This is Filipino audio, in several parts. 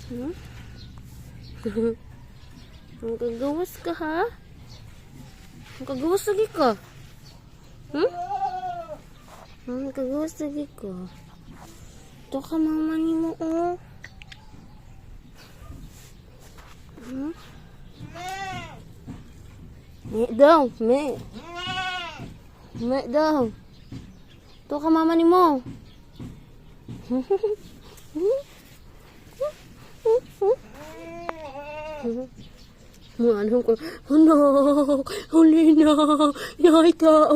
Hmm? Ang kagawas ka, ha? Ang kagawas lagi ka. Hmm? Ang kagawas lagi ka. Ito ka, mama ni mo, oh. Hmm? Me daw, me. Me daw. Ito ka, mama ni mo. Ano ko? Anak, huli na. Yay ka.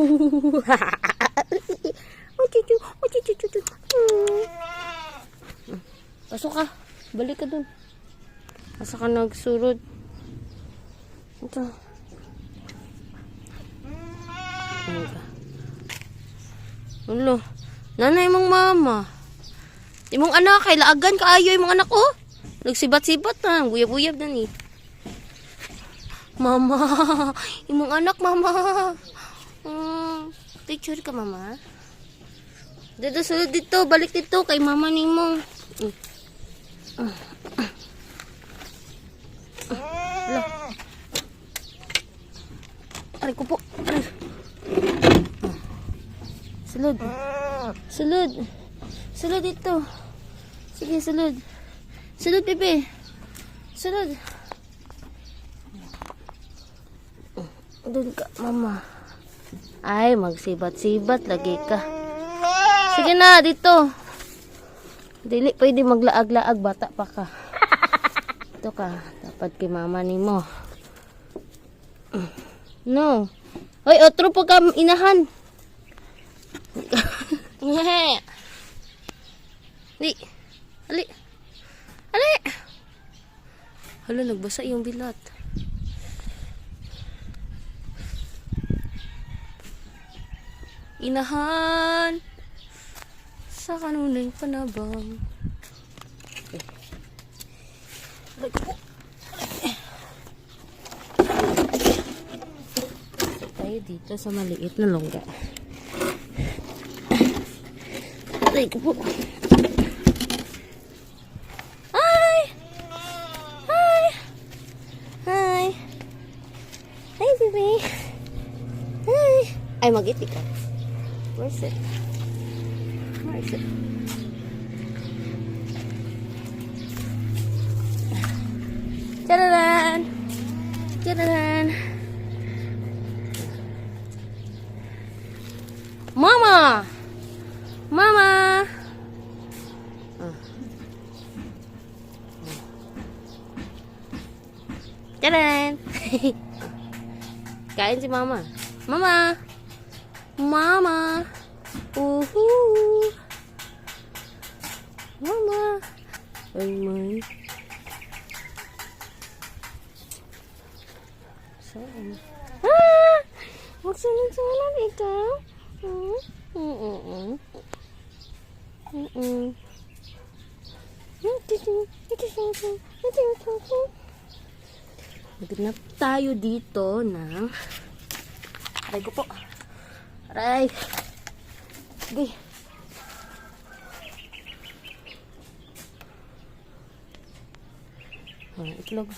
Pasok ka. Balik ka dun. Asa ka nagsurod? Ito. Ano ka? Ulo. Nanay mong mama. Imong anak, kay laagan kaayo imong anak, oh. Nagsibat-sibat na. Buyab-buyab na ni. Mama. Imong anak, mama. Picture ka, mama. Dito, sulod dito. Balik dito kay mama ni mo. Ala. Aray ko po. Aray. Sulod. Sulod. Sulod dito. Sige, sulod. Sulod, bebe. Sulod. Doon ka, mama. Ay, magsibat-sibat lagi ka. Sige na, dito. Dili, pwede maglaag-laag. Bata pa ka. Ito ka. Dapat kay mama ni mo. No. Hoy, otro po ka inahan. Di. Ali. Ali. Hala, nagbasa yung bilat. Inahan. Sa kanunay panabang. Tayo dito sa maliit na longga. Aray ko po. Hi! Hi! Hi! Hi, baby! Hi! Ay, mag-iti ka. Where's it? Where is it? Tadadaan! Tadadaan! Mama! Mama! Tadadaan! Kain si mama. Mama! Mama! Uhu! Mama! Ay, may. Saan? Ah! Magsunod-sunod ikaw? Maghanap tayo dito ng aray ko po. Aray. Sige. Itlog.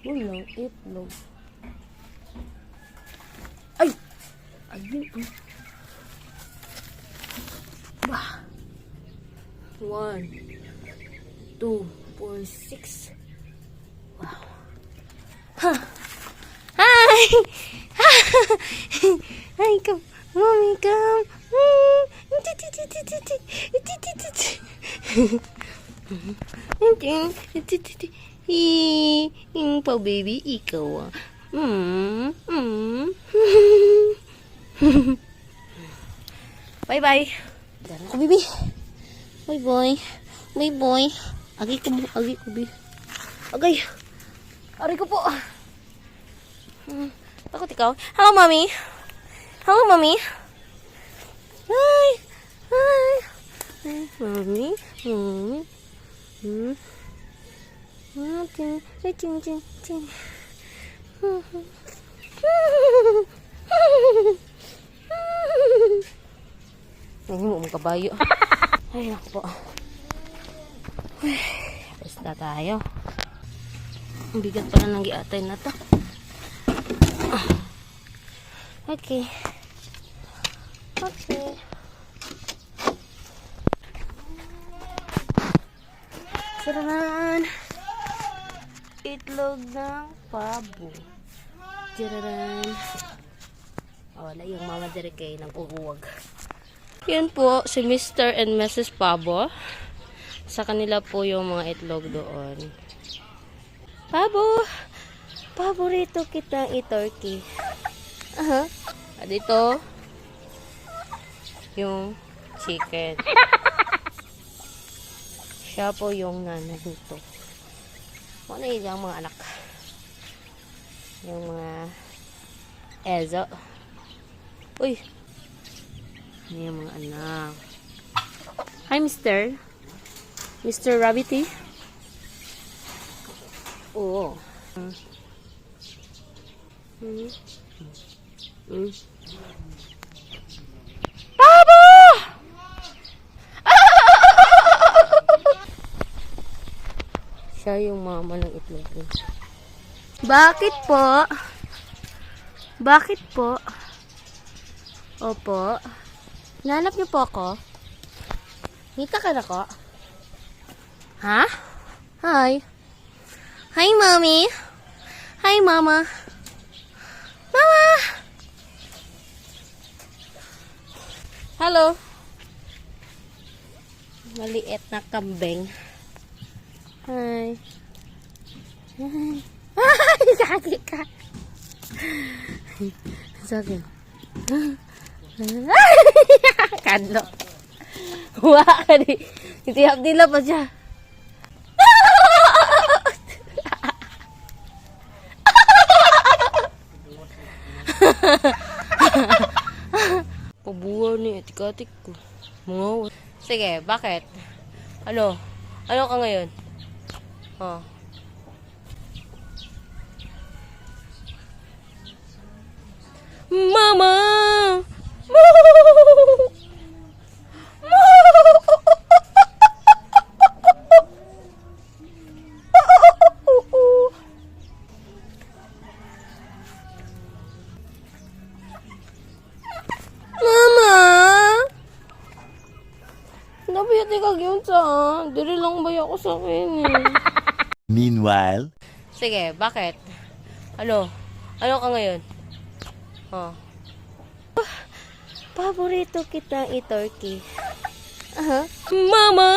Walang itlog. Ay! Ayun. Bah. 1, 2, 4, 6. Wow. Ha! Hi! Hi, come. Mommy, come. Yung pa baby, ikaw ah. Bye bye. Dara ko baby. Bye boy. Bye boy. Agi ko bi. Agay. Ari ko po. Takot ikaw. Hello mommy. Hello mommy. Hi. Hi. Hi mommy. Mommy. Ting. Nahimo mo kabayo. Ay, ako po. Rest na tayo. Ang bigat pala ng giatay na to. Okay. Okay. Tararan! Itlog ng pabo. Tararan! Wala yung mama dire kay nag-uuwag. Yan po, si Mr. and Mrs. Pabo. Sa kanila po yung mga itlog doon. Pabo! Paborito kitang i-turkey. Aha. Dito, yung chicken. Siya po yung nanay nito. Ano yung mga anak? Yung mga Ezo. Uy! Ano yung mga anak? Hi, Mr. Mr. Rabbity? Oo. Pabo! Siya yung mama ng itlog. Bakit po? Bakit po? Opo. Nanap niyo po ako? Ngita ka na ko? Ha? Hi. Hi, mommy. Hi, mama. Mama! Hello. Maliit na kambing. Hi. Hi. Ay, sakit ka. Sakit. Kadlo. Huwa ka di. Itihap nila pa siya. Pabuha ni atikatik ko. Mga. Sige, bakit? Ano? Ano ka ngayon? Oh. Mama! Nabiyati ka yun sa diri lang ba ako sa akin eh. Meanwhile, sige, bakit? Ano? Ano ka ngayon? Oh. Paborito kitang i-turkey. Aha. Mama!